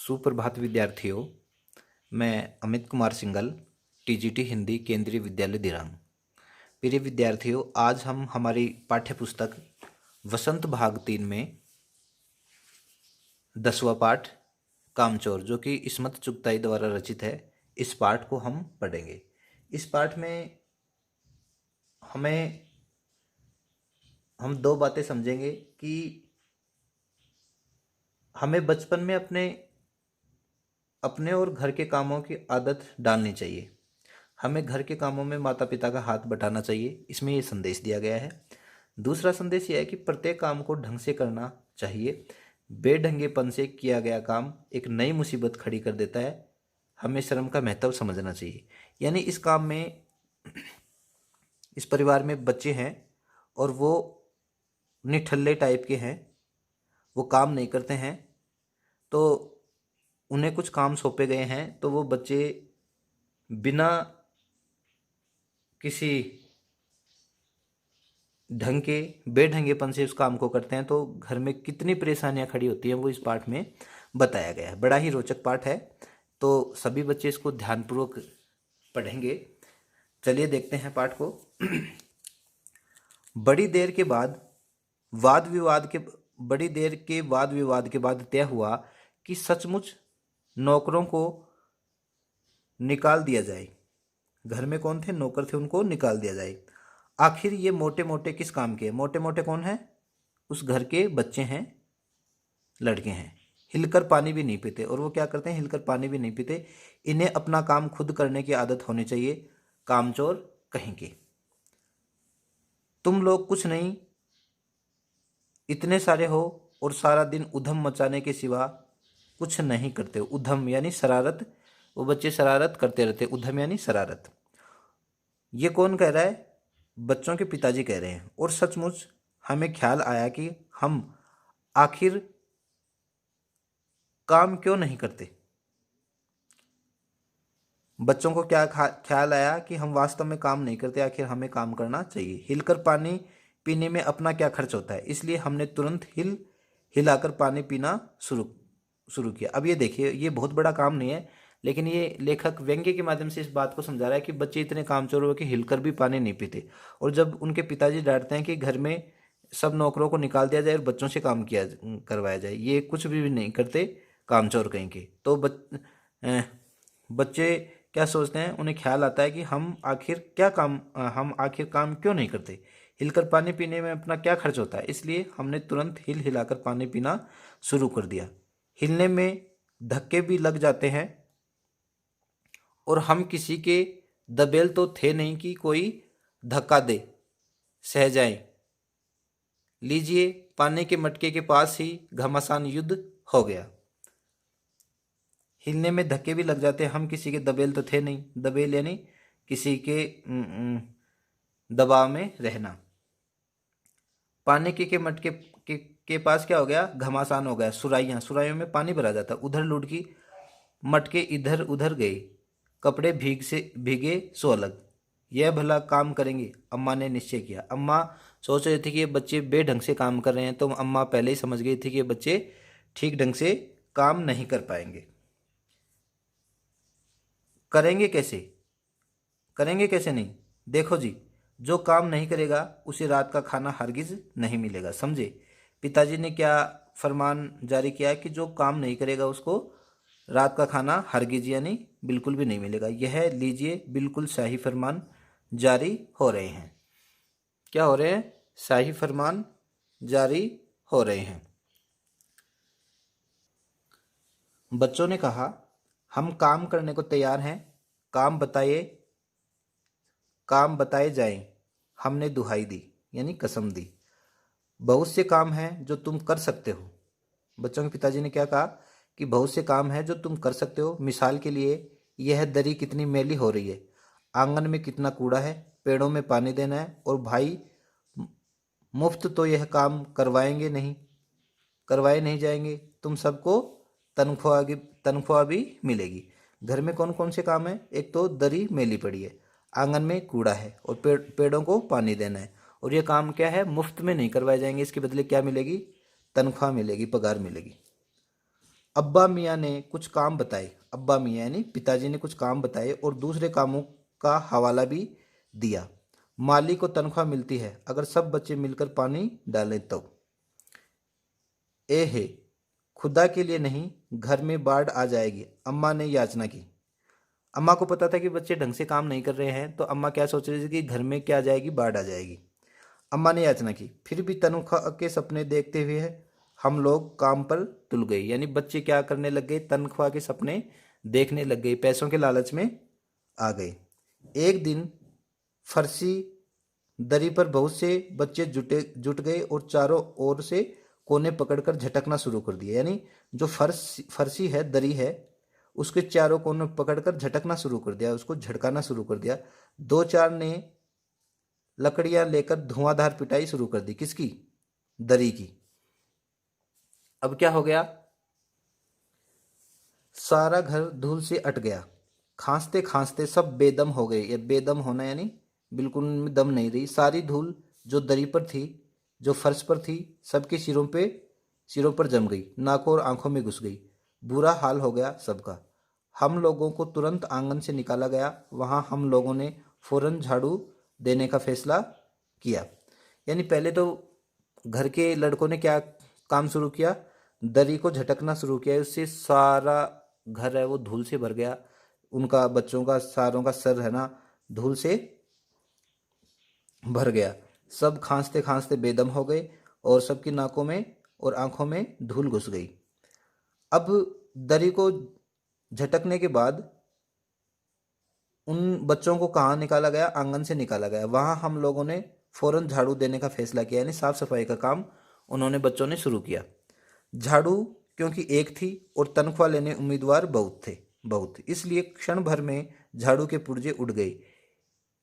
सुप्रभात विद्यार्थियों। मैं अमित कुमार सिंगल, टीजीटी हिंदी, केंद्रीय विद्यालय दिरांग। प्रिय विद्यार्थियों, आज हम हमारी पाठ्य पुस्तक वसंत भाग 3 में 10वां पाठ कामचोर, जो कि इस्मत चुगताई द्वारा रचित है, इस पाठ को हम पढ़ेंगे। इस पाठ में हम दो बातें समझेंगे कि हमें बचपन में अपने और घर के कामों की आदत डालनी चाहिए। हमें घर के कामों में माता पिता का हाथ बटाना चाहिए, इसमें ये संदेश दिया गया है। दूसरा संदेश यह है कि प्रत्येक काम को ढंग से करना चाहिए। बेढंगेपन से किया गया काम एक नई मुसीबत खड़ी कर देता है। हमें श्रम का महत्व समझना चाहिए। यानी इस काम में, इस परिवार में बच्चे हैं और वो निठल्ले टाइप के हैं, वो काम नहीं करते हैं, तो उन्हें कुछ काम सौंपे गए हैं तो वो बच्चे बिना किसी ढंग के बेढंगेपन से उस काम को करते हैं, तो घर में कितनी परेशानियां खड़ी होती हैं वो इस पाठ में बताया गया है। बड़ा ही रोचक पाठ है, तो सभी बच्चे इसको ध्यानपूर्वक पढ़ेंगे। चलिए देखते हैं पाठ को। बड़ी देर के वाद विवाद के बाद तय हुआ कि सचमुच नौकरों को निकाल दिया जाए। घर में कौन थे? नौकर थे, उनको निकाल दिया जाए। आखिर ये मोटे मोटे किस काम के? मोटे मोटे कौन है? उस घर के बच्चे हैं, लड़के हैं। हिलकर पानी भी नहीं पीते। और वो क्या करते हैं? हिलकर पानी भी नहीं पीते। इन्हें अपना काम खुद करने की आदत होनी चाहिए, कामचोर कहीं के। तुम लोग कुछ नहीं, इतने सारे हो और सारा दिन उधम मचाने के सिवा कुछ नहीं करते। उधम यानी शरारत, वो बच्चे शरारत करते रहते। उधम यानी शरारत। ये कौन कह रहा है? बच्चों के पिताजी कह रहे हैं। और सचमुच हमें ख्याल आया कि हम आखिर काम क्यों नहीं करते। बच्चों को क्या ख्याल आया कि हम वास्तव में काम नहीं करते, आखिर हमें काम करना चाहिए। हिलकर पानी पीने में अपना क्या खर्च होता है, इसलिए हमने तुरंत हिलाकर पानी पीना शुरू किया। अब ये देखिए, ये बहुत बड़ा काम नहीं है, लेकिन ये लेखक व्यंग्य के माध्यम से इस बात को समझा रहा है कि बच्चे इतने कामचोर हो कि हिलकर भी पानी नहीं पीते। और जब उनके पिताजी डांटते हैं कि घर में सब नौकरों को निकाल दिया जाए और बच्चों से काम करवाया जाए, ये कुछ भी नहीं करते, कामचोर कहीं के। तो बच्चे क्या सोचते हैं? उन्हें ख्याल आता है कि हम आखिर काम क्यों नहीं करते। हिलकर पानी पीने में अपना क्या खर्च होता है, इसलिए हमने तुरंत हिलाकर पानी पीना शुरू कर दिया। हिलने में धक्के भी लग जाते हैं और हम किसी के दबेल तो थे नहीं कि कोई धक्का दे सह जाए। लीजिए, पानी के मटके के पास ही घमासान युद्ध हो गया। हिलने में धक्के भी लग जाते हैं, हम किसी के दबेल तो थे नहीं। दबेल यानी किसी के दबाव में रहना। पानी के मटके के पास क्या हो गया? घमासान हो गया। सुराइयों में पानी भरा जाता। उधर लुढ़की, मटके इधर उधर गए। कपड़े भीगे सो अलग। यह भला काम करेंगे, अम्मा ने निश्चय किया। अम्मा सोच रही थी कि ये बच्चे बेढंग से काम कर रहे हैं, तो अम्मा पहले ही समझ गई थी कि ये बच्चे ठीक ढंग से काम नहीं कर पाएंगे। करेंगे कैसे नहीं? देखो जी, जो काम नहीं करेगा उसे रात का खाना हरगिज नहीं मिलेगा, समझे? पिताजी ने क्या फरमान जारी किया है कि जो काम नहीं करेगा उसको रात का खाना हरगिज यानी बिल्कुल भी नहीं मिलेगा। यह लीजिए, बिल्कुल शाही फरमान जारी हो रहे हैं। क्या हो रहे हैं? शाही फरमान जारी हो रहे हैं। बच्चों ने कहा, हम काम करने को तैयार हैं, काम बताए जाएं। हमने दुहाई दी यानी कसम दी। बहुत से काम हैं जो तुम कर सकते हो। बच्चों के पिताजी ने क्या कहा कि बहुत से काम हैं जो तुम कर सकते हो। मिसाल के लिए, यह दरी कितनी मैली हो रही है, आंगन में कितना कूड़ा है, पेड़ों में पानी देना है। और भाई, मुफ्त तो यह काम करवाए नहीं जाएंगे, तुम सबको तनख्वाह भी मिलेगी। घर में कौन कौन से काम है? एक तो दरी मैली पड़ी है, आंगन में कूड़ा है और पेड़ों को पानी देना है। और ये काम क्या है? मुफ्त में नहीं करवाए जाएंगे, इसके बदले क्या मिलेगी? तनख्वाह मिलेगी, पगार मिलेगी। अब्बा मियाँ ने कुछ काम बताए, अब्बा मियाँ यानी पिताजी ने कुछ काम बताए और दूसरे कामों का हवाला भी दिया। माली को तनख्वाह मिलती है अगर सब बच्चे मिलकर पानी डालें तो। ए है, खुदा के लिए नहीं, घर में बाढ़ आ जाएगी, अम्मा ने याचना की। अम्मा को पता था कि बच्चे ढंग से काम नहीं कर रहे हैं, तो अम्मा क्या सोच रही थी कि घर में क्या आ जाएगी, बाढ़ आ जाएगी। अम्मा ने याचना की, फिर भी तनख्वाह के सपने देखते हुए हम लोग काम पर तुल गए। यानी बच्चे क्या करने लग गए, तनख्वाह के सपने देखने लग गए, पैसों के लालच में आ गए। एक दिन फर्शी दरी पर बहुत से बच्चे जुट गए और चारों ओर से कोने पकड़कर झटकना शुरू कर दिया। यानी जो फर्शी है, दरी है, उसके चारों कोने पकड़कर झटकना शुरू कर दिया, उसको झटकाना शुरू कर दिया। दो चार ने लकड़ियां लेकर धुआंधार पिटाई शुरू कर दी। किसकी? दरी की। अब क्या हो गया, सारा घर धूल से अट गया। खांसते खांसते सब बेदम हो गए। ये बेदम होना यानी बिल्कुल उनमें दम नहीं रही। सारी धूल जो दरी पर थी, जो फर्श पर थी, सबके सिरों पर जम गई, नाकों और आंखों में घुस गई। बुरा हाल हो गया सबका। हम लोगों को तुरंत आंगन से निकाला गया। वहां हम लोगों ने फौरन झाड़ू देने का फैसला किया। यानी पहले तो घर के लड़कों ने क्या काम शुरू किया, दरी को झटकना शुरू किया। उससे सारा घर है वो धूल से भर गया। उनका बच्चों का सारों का सर है ना धूल से भर गया। सब खांसते खांसते बेदम हो गए और सबकी नाकों में और आंखों में धूल घुस गई। अब दरी को झटकने के बाद उन बच्चों को कहाँ निकाला गया, आंगन से निकाला गया। वहां हम लोगों ने फौरन झाड़ू देने का फैसला किया। यानी साफ सफाई का काम उन्होंने बच्चों ने शुरू किया। झाड़ू क्योंकि एक थी और तनख्वाह लेने उम्मीदवार बहुत, इसलिए क्षण भर में झाड़ू के पुर्जे उड़ गए।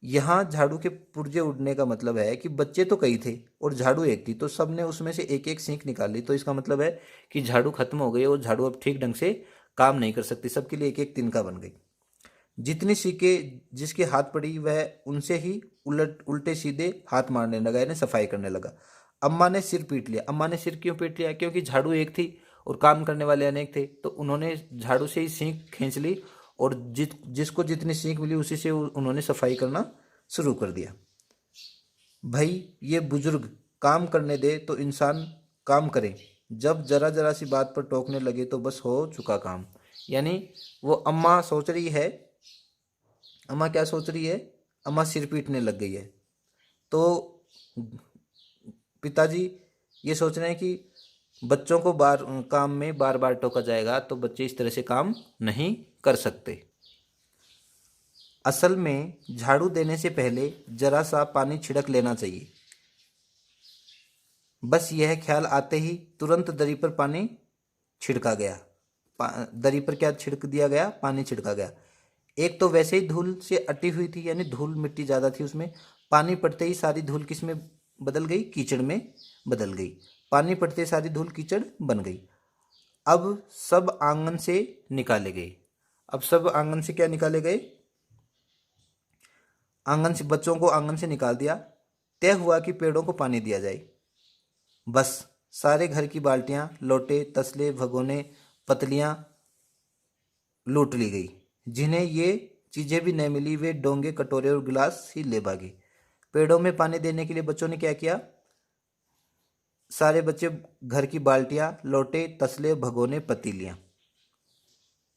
यहाँ झाड़ू के पुर्जे उड़ने का मतलब है कि बच्चे तो कई थे और झाड़ू एक थी, तो सबने उसमें से एक एक सीख निकाल ली। तो इसका मतलब है कि झाड़ू खत्म हो गई और झाड़ू अब ठीक ढंग से काम नहीं कर सकती। सबके लिए एक एक तिनका बन गई। जितनी सीखें जिसके हाथ पड़ी वह उनसे ही उल्टे सीधे हाथ मारने लगा, यानी सफाई करने लगा। अम्मा ने सिर पीट लिया। अम्मा ने सिर क्यों पीट लिया? क्योंकि झाड़ू एक थी और काम करने वाले अनेक थे, तो उन्होंने झाड़ू से ही सीख खींच ली और जिसको जितनी सीख मिली उसी से उन्होंने सफाई करना शुरू कर दिया। भाई ये बुजुर्ग काम करने दे तो इंसान काम करे, जब जरा जरा सी बात पर टोकने लगे तो बस हो चुका काम। यानी वो अम्मा सोच रही है, अम्मा क्या सोच रही है, अम्मा सिर पीटने लग गई है। तो पिताजी ये सोच रहे हैं कि बच्चों को काम में बार बार टोका जाएगा तो बच्चे इस तरह से काम नहीं कर सकते। असल में झाड़ू देने से पहले जरा सा पानी छिड़क लेना चाहिए। बस यह ख्याल आते ही तुरंत दरी पर पानी छिड़का गया। दरी पर क्या छिड़क दिया गया? पानी छिड़का गया। एक तो वैसे ही धूल से अटी हुई थी, यानी धूल मिट्टी ज़्यादा थी उसमें। पानी पड़ते ही सारी धूल किस में बदल गई? कीचड़ में बदल गई। पानी पड़ते ही सारी धूल कीचड़ बन गई। अब सब आंगन से निकाले गए। अब सब आंगन से क्या निकाले गए? आंगन से, बच्चों को आंगन से निकाल दिया। तय हुआ कि पेड़ों को पानी दिया जाए। बस सारे घर की बाल्टियां, लोटे, तसले, भगोने, पतलियां लूट ली गई। जिन्हें ये चीजें भी नहीं मिली वे डोंगे, कटोरे और गिलास ही ले भागे। पेड़ों में पानी देने के लिए बच्चों ने क्या किया? सारे बच्चे घर की बाल्टियां, लोटे, तसले, भगोने, पतीलियां,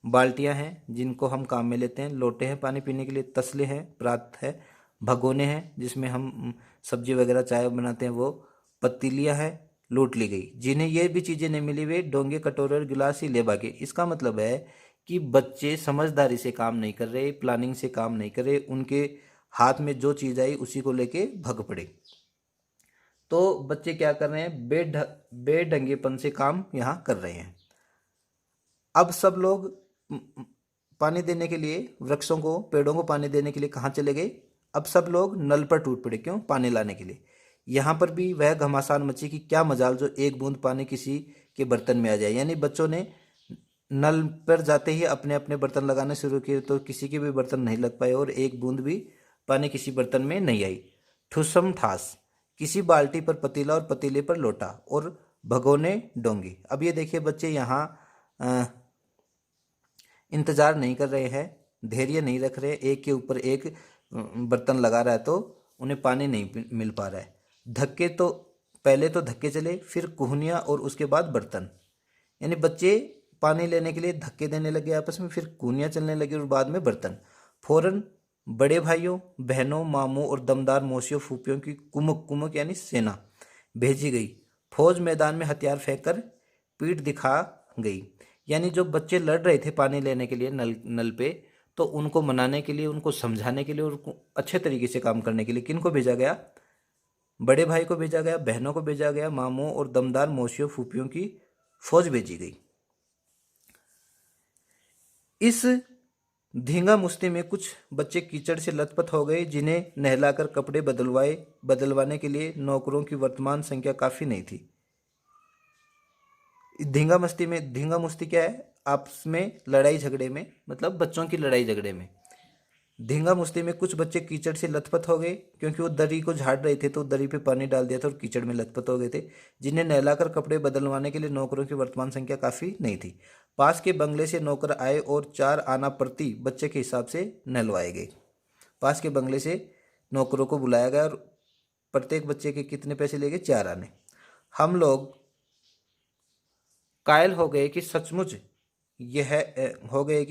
बाल्टियां हैं जिनको हम काम में लेते हैं, लोटे हैं पानी पीने के लिए, तसले हैं, परात है, भगोने हैं जिसमें हम सब्जी वगैरह चाय बनाते हैं वो, पतीलियां हैं, लूट ली गई। जिन्हें ये भी चीज़ें नहीं मिली वे डोंगे, कटोरे और गिलास ही ले भागे। इसका मतलब है कि बच्चे समझदारी से काम नहीं कर रहे, प्लानिंग से काम नहीं कर रहे, उनके हाथ में जो चीज़ आई उसी को लेके भग पड़े। तो बच्चे क्या कर रहे हैं? बेढंगेपन से काम यहाँ कर रहे हैं। अब सब लोग पानी देने के लिए, वृक्षों को, पेड़ों को पानी देने के लिए कहाँ चले गए? अब सब लोग नल पर टूट पड़े। क्यों? पानी लाने के लिए। यहाँ पर भी वह घमासान मची कि क्या मजाल जो एक बूंद पानी किसी के बर्तन में आ जाए। यानी बच्चों ने नल पर जाते ही अपने अपने बर्तन लगाने शुरू किए, तो किसी के भी बर्तन नहीं लग पाए और एक बूंद भी पानी किसी बर्तन में नहीं आई। ठुसम ठास, किसी बाल्टी पर पतीला और पतीले पर लोटा और भगोने डोंगी। अब ये देखिए बच्चे, यहाँ इंतज़ार नहीं कर रहे हैं, धैर्य नहीं रख रहे, एक के ऊपर एक बर्तन लगा रहा है तो उन्हें पानी नहीं मिल पा रहा है। धक्के तो पहले तो धक्के चले, फिर कुहनिया और उसके बाद बर्तन, यानी बच्चे पानी लेने के लिए धक्के देने लगे आपस में, फिर कुहनिया चलने लगी और बाद में बर्तन। फौरन बड़े भाइयों बहनों मामों और दमदार मौसियों फूफियों की कुमुक कुमुक यानी सेना भेजी गई। फौज मैदान में हथियार फेंक कर पीठ दिखा गई, यानी जो बच्चे लड़ रहे थे पानी लेने के लिए नल पे, तो उनको मनाने के लिए, उनको समझाने के लिए और उनको अच्छे तरीके से काम करने के लिए किनको भेजा गया? बड़े भाई को भेजा गया, बहनों को भेजा गया, मामों और दमदार मौसियों फूफियों की फौज भेजी गई। इस धींगा मुश्ती में कुछ बच्चे कीचड़ से लथपथ हो गए, जिन्हें नहलाकर कपड़े बदलवाने के लिए नौकरों की वर्तमान संख्या काफ़ी नहीं थी। धींगा मुश्ती क्या है? आपस में लड़ाई झगड़े में, मतलब बच्चों की लड़ाई झगड़े में। धींगा मुश्ती में कुछ बच्चे कीचड़ से लथपथ हो गए, क्योंकि वो दरी को झाड़ रहे थे तो दरी पे पानी डाल दिया था और कीचड़ में लथपथ हो गए थे, जिन्हें नहलाकर कपड़े बदलवाने के लिए नौकरों की वर्तमान संख्या काफ़ी नहीं थी। पास के बंगले से नौकर आए और 4 आना प्रति बच्चे के हिसाब से नहलवाए गए। पास के बंगले से नौकरों को बुलाया गया और प्रत्येक बच्चे के कितने पैसे ले गए? 4 आने। हम लोग कायल हो गए कि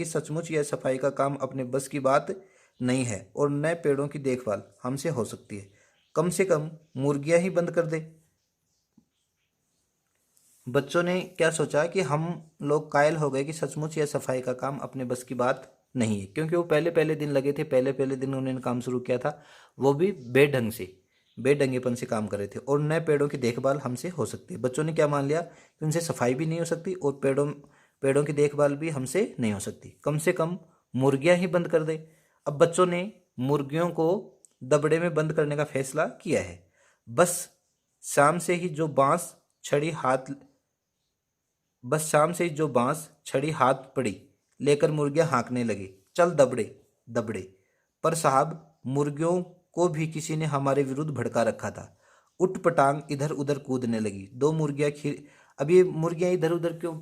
सचमुच यह सफाई का काम अपने बस की बात नहीं है और नए पेड़ों की देखभाल हमसे हो सकती है। कम से कम मुर्गियां ही बंद कर दे। बच्चों ने क्या सोचा कि हम लोग कायल हो गए कि सचमुच यह सफाई का काम अपने बस की बात नहीं है, क्योंकि वो पहले पहले दिन लगे थे, पहले पहले दिन उन्होंने काम शुरू किया था, वो भी बेढंगेपन से काम कर रहे थे, और नए पेड़ों की देखभाल हमसे हो सकती है। बच्चों ने क्या मान लिया कि उनसे सफाई भी नहीं हो सकती और पेड़ों की देखभाल भी हमसे नहीं हो सकती। कम से कम मुर्गियां ही बंद कर दे। अब बच्चों ने मुर्गियों को दबड़े में बंद करने का फैसला किया है। बस शाम से ही जो बांस छड़ी हाथ पड़ी लेकर मुर्गियां हाँकने लगी, चल दबड़े दबड़े। पर साहब, मुर्गियों को भी किसी ने हमारे विरुद्ध भड़का रखा था। उठ पटांग इधर उधर कूदने लगी। अब ये मुर्गियां इधर उधर क्यों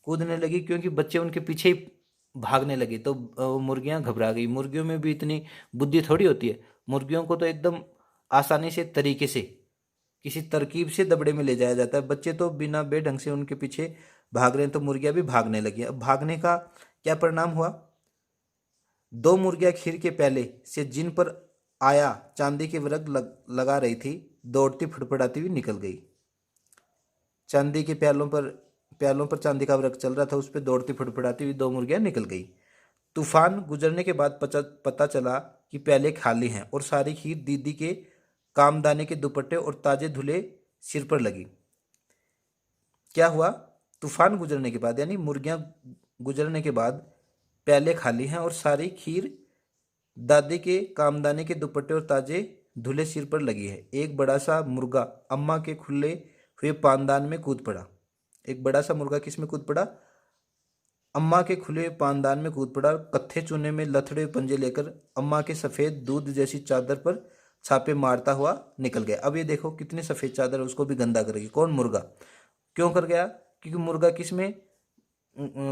कूदने लगी? क्योंकि बच्चे उनके पीछे ही भागने लगे, तो मुर्गियां घबरा गई। मुर्गियों में भी इतनी बुद्धि थोड़ी होती है। मुर्गियों को तो एकदम आसानी से, तरीके से, किसी तरकीब से दबड़े में ले जाया जाता है। बच्चे तो बिना बेढंग से उनके पीछे भाग रहे हैं, तो मुर्गियां भी भागने लगी। अब भागने का क्या परिणाम हुआ? 2 मुर्गियां खीर के प्याले से जिन पर आया चांदी के वरग लगा रही थी, दौड़ती फड़फड़ाती हुई निकल गई। चांदी के प्यालों पर चांदी का वरग चल रहा था, उस पर दौड़ती फड़फड़ाती हुई 2 मुर्गियां निकल गई। तूफान गुजरने के बाद पता चला कि प्याले खाली हैं और सारी खीर दीदी के कामदाने के दुपट्टे और ताजे धुले सिर पर लगी। क्या हुआ? तूफान गुजरने के बाद, यानी मुर्गियां गुजरने के बाद, प्याले खाली हैं और सारी खीर दादी के कामदाने के दुपट्टे और ताजे धुले सिर पर लगी है। एक बड़ा सा मुर्गा अम्मा के खुले हुए पानदान में कूद पड़ा। एक बड़ा सा मुर्गा किस में कूद पड़ा? अम्मा के खुले पानदान में कूद पड़ा। कत्थे चूने में लथड़े पंजे लेकर अम्मा के सफ़ेद दूध जैसी चादर पर छापे मारता हुआ निकल गया। अब ये देखो कितनी सफ़ेद चादर है, उसको भी गंदा करेगी। कौन? मुर्गा। क्यों कर गया? क्योंकि मुर्गा किस में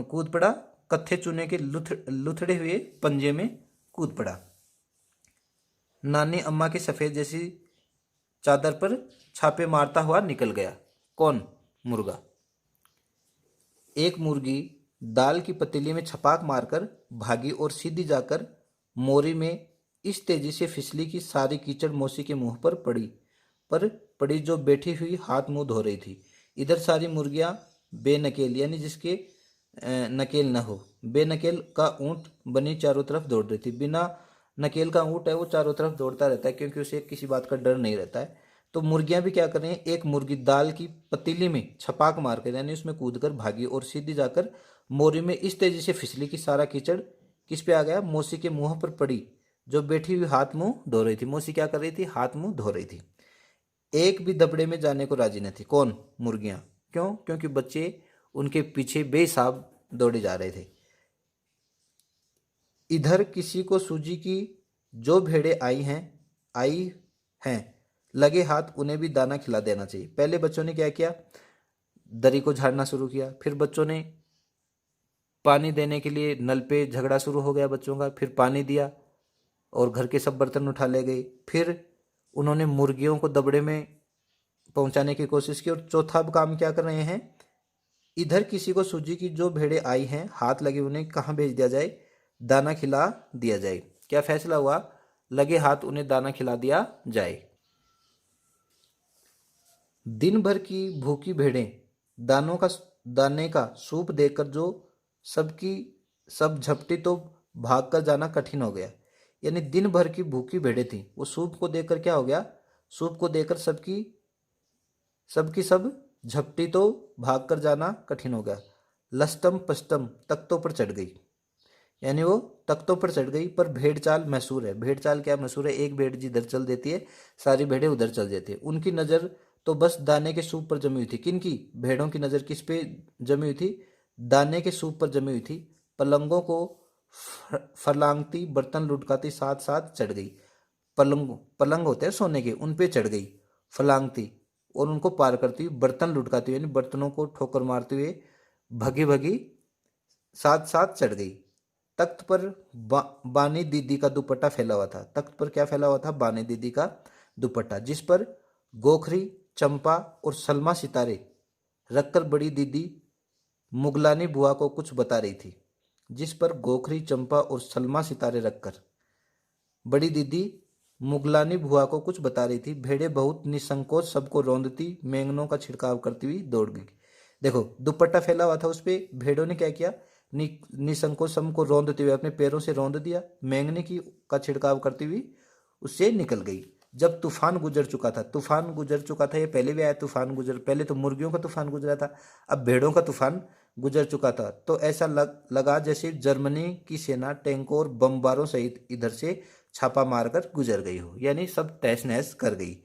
कूद पड़ा? कत्थे चूने के लुथड़े हुए पंजे में कूद पड़ा। नानी अम्मा की सफ़ेद जैसी चादर पर छापे मारता हुआ निकल गया। कौन? मुर्गा। एक मुर्गी दाल की पतीली में छपाक मारकर भागी और सीधी जाकर मोरी में इस तेजी से फिसली कि सारी कीचड़ मौसी के मुंह पर पड़ी, जो बैठी हुई हाथ मुंह धो रही थी। इधर सारी मुर्गियां बेनकेल, यानी जिसके नकेल न हो, बेनकेल का ऊंट बनी चारों तरफ दौड़ रही थी। बिना नकेल का ऊंट है वो चारों तरफ दौड़ता रहता है, क्योंकि उसे किसी बात का डर नहीं रहता है। तो मुर्गियां भी क्या कर रही हैं? एक मुर्गी दाल की पतीली में छपाक मारकर, यानी उसमें कूदकर भागी और सीधी जाकर मोरी में इस तेजी से फिसली कि सारा कीचड़ किस पे आ गया? मौसी के मुंह पर पड़ी, जो बैठी हुई हाथ मुंह धो रही थी। मौसी क्या कर रही थी? हाथ मुंह धो रही थी। एक भी दबड़े में जाने को राजी न थी। कौन? मुर्गियां। क्यों? क्योंकि बच्चे उनके पीछे बेहिसाब दौड़े जा रहे थे। इधर किसी को सूजी की जो भेड़ें आई हैं लगे हाथ, उन्हें भी दाना खिला देना चाहिए। पहले बच्चों ने क्या किया? दरी को झाड़ना शुरू किया, फिर बच्चों ने पानी देने के लिए नल पे झगड़ा शुरू हो गया बच्चों का, फिर पानी दिया और घर के सब बर्तन उठा ले गए। फिर उन्होंने मुर्गियों को दबड़े में पहुंचाने की कोशिश की। और चौथा काम क्या कर रहे हैं, इधर किसी को सूझी कि जो भेड़ें आई हैं हाथ लगे उन्हें कहाँ भेज दिया जाए, दाना खिला दिया जाए। क्या फैसला हुआ, लगे हाथ उन्हें दाना खिला दिया जाए। दिन भर की भूखी भेड़ें दाने का सूप देकर जो सबकी सब झपटी तो भागकर जाना कठिन हो गया। यानी दिन भर की भूखी भेड़ें थी, वो सूप को देखकर क्या हो गया, सूप को देखकर सबकी सबकी सब झपटी तो भागकर जाना कठिन हो गया। लस्तम पस्तम तख्तों पर चढ़ गई, यानी वो तख्तों पर चढ़ गई। पर भेड़ चाल मशहूर है। भेड़ चाल क्या मशहूर है, एक भेड़ जिधर चल देती है सारी भेड़ें उधर चल देती है। उनकी नज़र तो बस दाने के सूप पर जमी हुई थी। किन की, भेड़ों की नज़र किस पे जमी हुई थी, दाने के सूप पर जमी हुई थी। पलंगों को फलांगती बर्तन लुढ़काती साथ साथ चढ़ गई। पलंग होते हैं सोने के, उन पे चढ़ गई फलांगती, और उनको पार करती हुई बर्तन लुढ़काती हुई, यानी बर्तनों को ठोकर मारते हुए भगी भगी साथ साथ चढ़ गई। तख्त पर बानी दीदी का दुपट्टा फैला हुआ था। तख्त पर क्या फैला हुआ था, बानी दीदी का दुपट्टा, जिस पर गोखरी, चंपा और सलमा सितारे रखकर बड़ी दीदी मुगलानी बुआ को कुछ बता रही थी। जिस पर गोखरी, चंपा और सलमा सितारे रखकर बड़ी दीदी मुगलानी बुआ को कुछ बता रही थी। भेड़ें बहुत निसंकोच सबको रौंदती मेंगनों का छिड़काव करती हुई दौड़ गई। देखो दुपट्टा फैला हुआ था, उस पे भेड़ों ने क्या किया, निसंकोच सबको रौंदते हुए अपने पैरों से रौंद दिया, मेंगने की का छिड़काव करती हुई उससे निकल गई। जब तूफान गुजर चुका था, तूफान गुजर चुका था, ये पहले भी आया तूफान गुजर, पहले तो मुर्गियों का तूफान गुजरा था, अब भेड़ों का तूफान गुजर चुका था। तो ऐसा लगा जैसे जर्मनी की सेना टैंकों और बमबारों सहित इधर से छापा मारकर गुजर गई हो, यानी सब तहस नहस कर गई।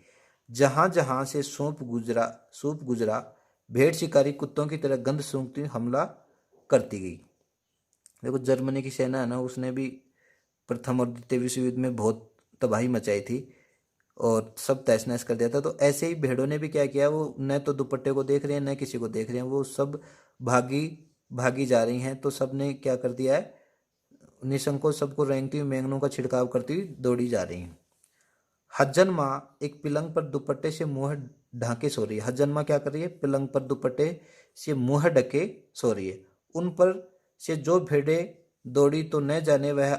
जहां जहां से सूप गुजरा भेड़ शिकारी कुत्तों की तरह गंध सूंघती हमला करती गई। देखो जर्मनी की सेना है ना, उसने भी प्रथम और द्वितीय विश्व युद्ध में बहुत तबाही मचाई थी और सब तहस नहस कर दिया था। तो ऐसे ही भेड़ों ने भी क्या किया, वो न तो दुपट्टे को देख रहे हैं न किसी को देख रहे हैं, वो सब भागी भागी जा रही हैं। तो सब ने क्या कर दिया है, निसंकोच सबको रेंगती हुई मेंगनों का छिड़काव करती हुई दौड़ी जा रही हैं। हज्जन माँ एक पलंग पर दुपट्टे से मुंह ढाके सो रही है। हज्जन माँ क्या कर रही है, पलंग पर दुपट्टे से मुंह ढके सो रही है। उन पर से जो भेड़ें दौड़ी तो न जाने वह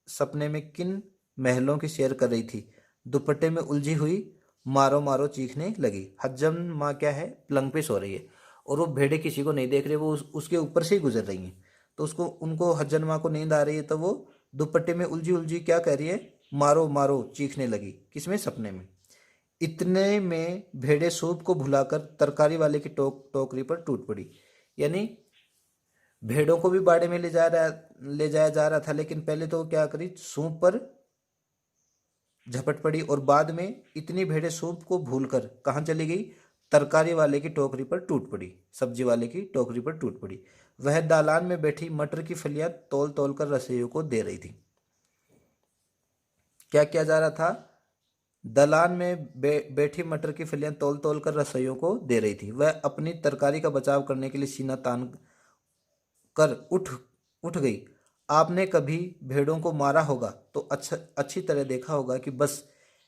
सपने में किन महलों की सैर कर रही थी। दुपट्टे में उलझी हुई मारो मारो चीखने लगी। हज्जन माँ क्या है, पलंग पे सो रही है और वो भेड़ें किसी को नहीं देख रही, वो उसके ऊपर से ही गुजर रही हैं। तो उनको हज्जन माँ को नींद आ रही है, तो वो दुपट्टे में उलझी उलझी क्या कह रही है, मारो मारो चीखने लगी। किसमें, सपने में। इतने में भेड़ें सूप को भुलाकर तरकारी वाले की टोकरी पर टूट पड़ी। यानी भेड़ों को भी बाड़े में ले जाया जा रहा था, लेकिन पहले तो क्या करी, सूप पर झपट पड़ी और बाद में इतनी भेड़ें सूप को भूलकर कहाँ चली गई, तरकारी वाले की टोकरी पर टूट पड़ी, सब्जी वाले की टोकरी पर टूट पड़ी। वह दालान में बैठी मटर की फलियां तौल तौल कर रसोइयों को दे रही थी। क्या किया जा रहा था, दलान में बैठी मटर की फलियां तौल तौल कर रसोइयों को दे रही थी। वह अपनी तरकारी का बचाव करने के लिए सीना तान कर उठ गई। आपने कभी भेड़ों को मारा होगा तो अच्छी तरह देखा होगा कि बस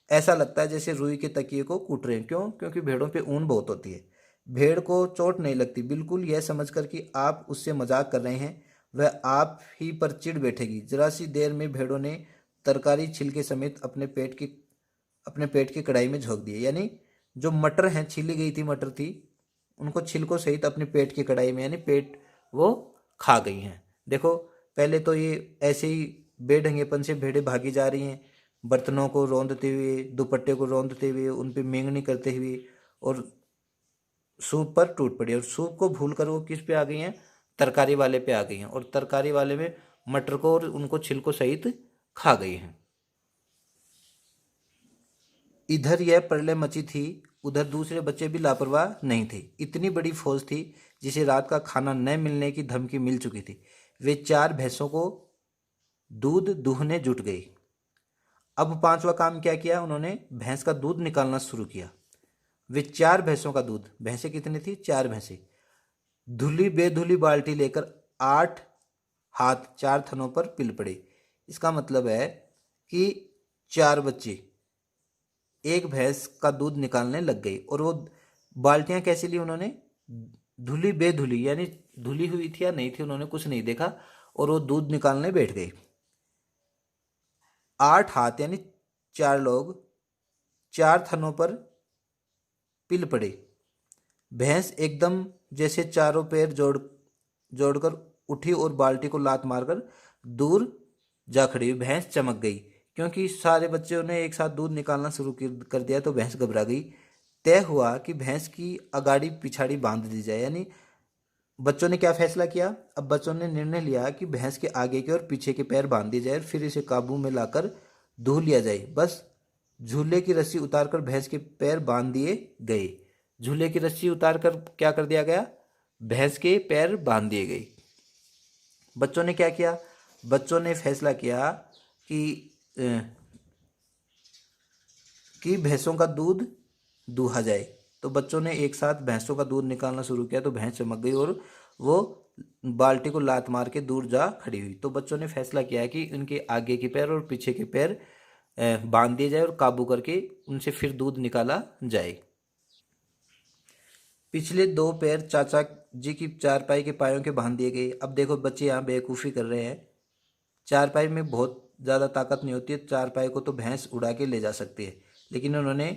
ऐसा लगता है जैसे रुई के तकिए को कूट रहे हैं। क्यों, क्योंकि भेड़ों पे ऊन बहुत होती है। भेड़ को चोट नहीं लगती, बिल्कुल यह समझकर कि आप उससे मजाक कर रहे हैं वह आप ही पर चिढ़ बैठेगी। जरा सी देर में भेड़ों ने तरकारी छिलके समेत अपने पेट की कढ़ाई में झोंक दिए। यानी जो मटर हैं, छीली गई थी मटर थी, उनको छिलकों सहित अपने पेट की कढ़ाई में, यानी पेट वो खा गई हैं। देखो पहले तो ये ऐसे ही बेढंगेपन से भेड़ें भागी जा रही हैं, बर्तनों को रौंदते हुए, दुपट्टे को रौंदते हुए, उन पे मेंगनी करते हुए, और सूप पर टूट पड़ी। और सूप को भूल कर वो किस पे आ गई हैं, तरकारी वाले पे आ गई हैं, और तरकारी वाले में मटर को और उनको छिलकों सहित खा गई हैं। इधर यह प्रलय मची थी, उधर दूसरे बच्चे भी लापरवाह नहीं थे। इतनी बड़ी फौज थी जिसे रात का खाना न मिलने की धमकी मिल चुकी थी। वे 4 भैंसों को दूध दूहने जुट गई। अब 5वां काम क्या किया उन्होंने, भैंस का दूध निकालना शुरू किया। वे 4 भैंसों का दूध, भैंसें कितनी थी, 4 भैंसें, धुली बेधुली बाल्टी लेकर 8 हाथ 4 थनों पर पिल पड़े। इसका मतलब है कि 4 बच्चे एक भैंस का दूध निकालने लग गए, और वो बाल्टियां कैसे ली उन्होंने, धुली बेधुली, यानी धुली हुई थी या नहीं थी उन्होंने कुछ नहीं देखा, और वो दूध निकालने बैठ गए। 8 हाथ यानी 4 लोग 4 थनों पर पिल पड़े। भैंस एकदम जैसे चारों पैर जोड़कर उठी और बाल्टी को लात मारकर दूर जा खड़ी हुई। भैंस चमक गई, क्योंकि सारे बच्चों ने एक साथ दूध निकालना शुरू कर दिया, तो भैंस घबरा गई। तय हुआ कि भैंस की अगाड़ी पिछाड़ी बांध दी जाए, यानी बच्चों ने क्या फैसला किया, अब बच्चों ने निर्णय लिया कि भैंस के आगे के और पीछे के पैर बांध दिए जाए, फिर इसे काबू में लाकर दूह लिया जाए। बस झूले की रस्सी उतारकर भैंस के पैर बांध दिए गए। झूले की रस्सी उतारकर क्या कर दिया गया, भैंस के पैर बांध दिए गए। बच्चों ने क्या किया, बच्चों ने फैसला किया कि भैंसों का दूध दूहा जाए। तो बच्चों ने एक साथ भैंसों का दूध निकालना शुरू किया, तो भैंस चमक गई और वो बाल्टी को लात मार के दूर जा खड़ी हुई। तो बच्चों ने फैसला किया कि उनके आगे के पैर और पीछे के पैर बांध दिए जाए और काबू करके उनसे फिर दूध निकाला जाए। पिछले 2 पैर चाचा जी की चारपाई के पायों के बांध दिए गए। अब देखो बच्चे यहाँ बेवकूफ़ी कर रहे हैं। चारपाई में बहुत ज़्यादा ताकत नहीं होती है, चारपाई को तो भैंस उड़ा के ले जा सकती है, लेकिन उन्होंने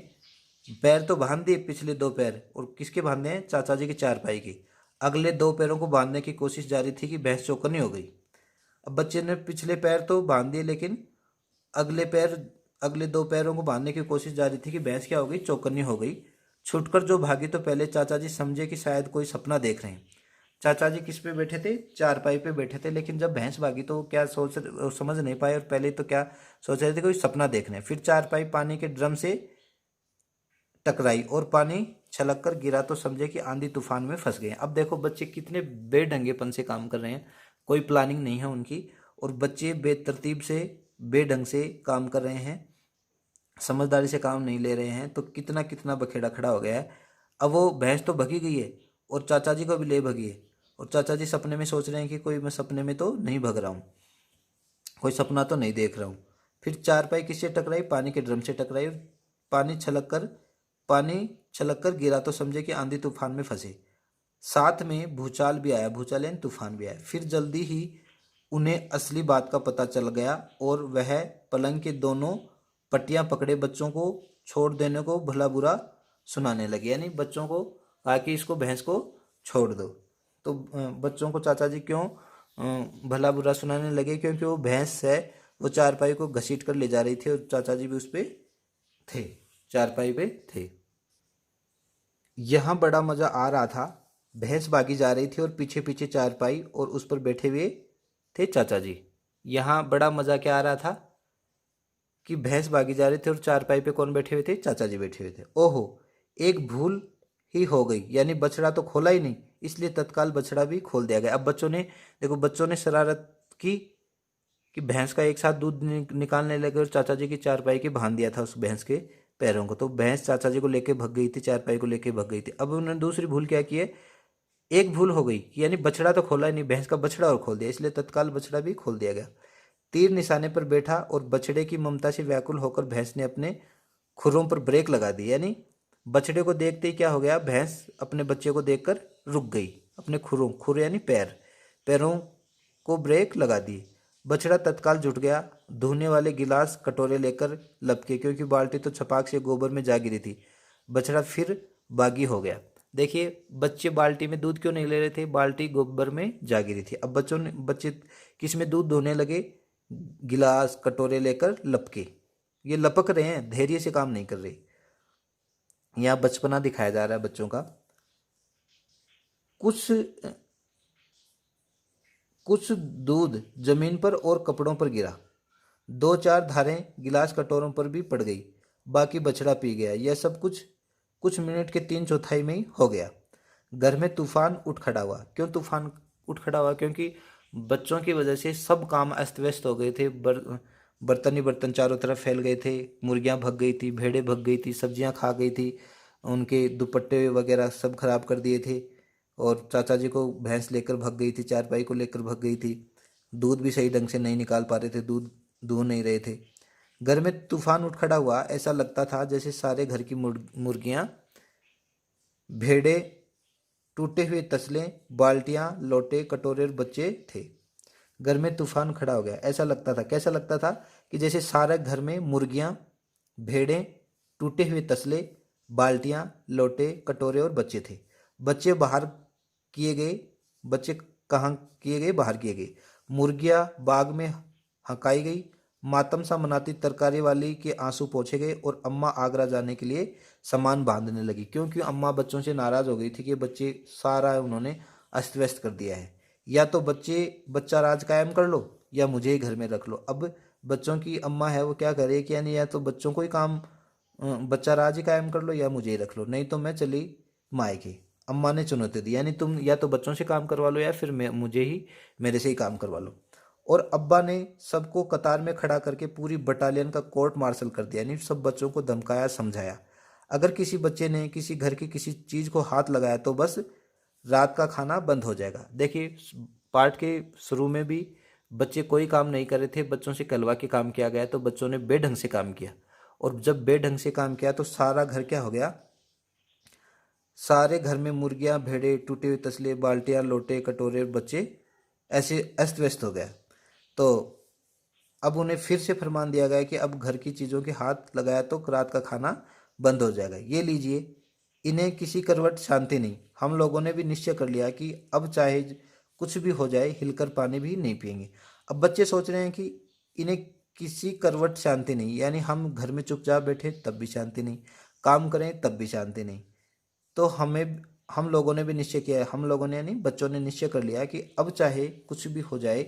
पैर तो बांध दिए, पिछले 2 पैर, और किसके बांधे हैं, चाचा जी के चारपाई के। अगले 2 पैरों को बांधने की कोशिश जारी थी कि भैंस चौकन्नी हो गई। अब बच्चे ने पिछले पैर तो बांध दिए, लेकिन अगले 2 पैरों को बांधने की कोशिश जारी थी कि भैंस क्या हो गई, चौकन्नी हो गई। छुटकर जो भागी तो पहले चाचा जी समझे कि शायद कोई सपना देख रहे हैं। चाचा जी किस पे बैठे थे, चारपाई पे बैठे थे, लेकिन जब भैंस भागी तो क्या समझ नहीं पाए, और पहले तो क्या सोच रहे थे, कोई सपना देख रहे हैं। फिर चारपाई पानी के ड्रम से टकराई और पानी छलक कर गिरा, तो समझे कि आंधी तूफान में फंस गए। अब देखो बच्चे कितने बेढंगेपन से काम कर रहे हैं, कोई प्लानिंग नहीं है उनकी, और बच्चे बेतरतीब से बेढंग से काम कर रहे हैं, समझदारी से काम नहीं ले रहे हैं, तो कितना कितना बखेड़ा खड़ा हो गया है। अब वो भैंस तो भगी गई है और चाचा जी को भी ले भगी है, और चाचा जी सपने में सोच रहे हैं कि कोई मैं सपने में तो नहीं भग रहा हूँ, कोई सपना तो नहीं देख रहा हूँ। फिर चारपाई किससे टकराई, पानी के ड्रम से टकराई, और पानी छलक कर गिरा, तो समझे कि आंधी तूफान में फंसे। साथ में भूचाल भी आया, भूचाल यानी तूफान भी आया। फिर जल्दी ही उन्हें असली बात का पता चल गया, और वह पलंग के दोनों पट्टियां पकड़े बच्चों को छोड़ देने को भला बुरा सुनाने लगे, यानी बच्चों को कहा कि इसको भैंस को छोड़ दो। तो बच्चों को चाचा जी क्यों भला बुरा सुनाने लगे, क्योंकि वो भैंस है, वो चारपाई को घसीट कर ले जा रही थी, और चाचा जी भी उस पे थे, चारपाई पे थे। यहाँ बड़ा मजा आ रहा था। भैंस भागी जा रही थी और पीछे पीछे चारपाई, और उस पर बैठे हुए थे चाचा जी। यहाँ बड़ा मजा क्या आ रहा था कि भैंस भागी जा रही थी और चारपाई पे कौन बैठे हुए थे, चाचा जी बैठे हुए थे। ओहो, एक भूल ही हो गई, यानी बछड़ा तो खोला ही नहीं, इसलिए तत्काल बछड़ा भी खोल दिया गया। अब बच्चों ने देखो, बच्चों ने शरारत की कि भैंस का एक साथ दूध निकालने लगे, और चाचा जी की चारपाई के बांध दिया था उस भैंस के पैरों को, तो भैंस चाचा जी को लेके भग गई थी, चारपाई को लेके भग गई थी। अब उन्होंने दूसरी भूल क्या की है, एक भूल हो गई, यानी बछड़ा तो खोला ही नहीं, भैंस का बछड़ा और खोल दिया, इसलिए तत्काल बछड़ा भी खोल दिया गया। तीर निशाने पर बैठा और बछड़े की ममता से व्याकुल होकर भैंस ने अपने खुरों पर ब्रेक लगा दी, यानी बछड़े को देखते ही क्या हो गया, भैंस अपने बच्चे को देखकर रुक गई, अपने खुर यानी पैरों को ब्रेक लगा दी। बछड़ा तत्काल जुट गया, धोने वाले गिलास कटोरे लेकर लपके, क्योंकि बाल्टी तो छपाक से गोबर में जा गिरी थी। बछड़ा फिर बागी हो गया। देखिए बच्चे बाल्टी में दूध क्यों नहीं ले रहे थे, बाल्टी गोबर में जा गिरी थी। अब बच्चे किस में दूध धोने लगे, गिलास कटोरे लेकर लपके। ये लपक रहे हैं, धैर्य से काम नहीं कर रहे। यहाँ बचपना दिखाया जा रहा है बच्चों का। कुछ कुछ दूध जमीन पर और कपड़ों पर गिरा, 2-4 धारें गिलास कटोरों पर भी पड़ गई, बाकी बछड़ा पी गया। यह सब कुछ मिनट के 3/4 में ही हो गया। घर में तूफान उठ खड़ा हुआ। क्यों तूफान उठ खड़ा हुआ, क्योंकि बच्चों की वजह से सब काम अस्त व्यस्त हो गए थे। बर्तन ही बर्तन चारों तरफ फैल गए थे, मुर्गियां भग गई थी, भेड़ें भग गई थी, सब्जियां खा गई थी, उनके दुपट्टे वगैरह सब खराब कर दिए थे, और चाचा जी को भैंस लेकर भग गई थी, चारपाई को लेकर भग गई थी। दूध भी सही ढंग से नहीं निकाल पा रहे थे, दूध दूह नहीं रहे थे। घर में तूफान उठ खड़ा हुआ, ऐसा लगता था जैसे सारे घर की मुर्गियां, भेड़े, टूटे हुए तसले, बाल्टियां, लोटे, कटोरे और बच्चे थे। घर में तूफान खड़ा हो गया, ऐसा लगता था, कैसा लगता था कि जैसे सारे घर में मुर्गियां, भेड़ें, टूटे हुए तसले, बाल्टियां, लोटे, कटोरे और बच्चे थे। बच्चे बाहर किए गए, बच्चे कहाँ किए गए? बाहर किए गए। मुर्गियां बाग में हकाई गई, मातम सा मनाती तरकारी वाली के आंसू पोंछे गए और अम्मा आगरा जाने के लिए सामान बांधने लगी, क्योंकि अम्मा बच्चों से नाराज हो गई थी कि बच्चे सारा उन्होंने अस्त व्यस्त कर दिया है। या तो बच्चा राज कायम कर लो या मुझे ही घर में रख लो। अब बच्चों की अम्मा है वो क्या करे कि यानी या तो बच्चों को ही काम बच्चा राज ही कायम कर लो या मुझे ही रख लो, नहीं तो मैं चली मायके। अम्मा ने चुनौती दी, यानी तुम या तो बच्चों से काम करवा लो या फिर मुझे ही मेरे से ही काम करवा लो। और अब्बा ने सबको कतार में खड़ा करके पूरी बटालियन का कोर्ट मार्शल कर दिया, यानी सब बच्चों को धमकाया, समझाया। अगर किसी बच्चे ने किसी घर की किसी चीज़ को हाथ लगाया तो बस रात का खाना बंद हो जाएगा। देखिए, पार्ट के शुरू में भी बच्चे कोई काम नहीं कर रहे थे, बच्चों से कहलवा के काम किया गया तो बच्चों ने बेढंग से काम किया, और जब बेढंग से काम किया तो सारा घर क्या हो गया? सारे घर में मुर्गियां, भेड़े, टूटे हुए तसले, बाल्टियां, लोटे, कटोरे और बच्चे ऐसे अस्त व्यस्त हो गया। तो अब उन्हें फिर से फरमान दिया गया कि अब घर की चीज़ों के हाथ लगाया तो रात का खाना बंद हो जाएगा। ये लीजिए, इन्हें किसी करवट शांति नहीं। हम लोगों ने भी निश्चय कर लिया कि अब चाहे कुछ भी हो जाए, हिलकर पानी भी नहीं पिएंगे। अब बच्चे सोच रहे हैं कि इन्हें किसी करवट शांति नहीं, यानी हम घर में चुपचाप बैठे तब भी शांति नहीं, काम करें तब भी शांति नहीं। तो हम लोगों ने भी निश्चय किया है, हम लोगों ने यानी बच्चों ने निश्चय कर लिया कि अब चाहे कुछ भी हो जाए,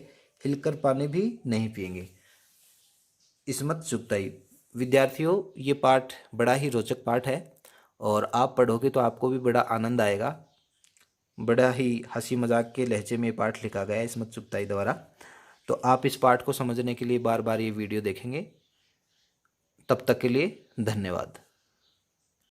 हिलकर पानी भी नहीं पिएंगे। इस्मत चुगताई। विद्यार्थियों, ये पाठ बड़ा ही रोचक पाठ है और आप पढ़ोगे तो आपको भी बड़ा आनंद आएगा। बड़ा ही हंसी मजाक के लहजे में ये पाठ लिखा गया है इस्मत चुगताई द्वारा। तो आप इस पाठ को समझने के लिए बार बार ये वीडियो देखेंगे। तब तक के लिए धन्यवाद।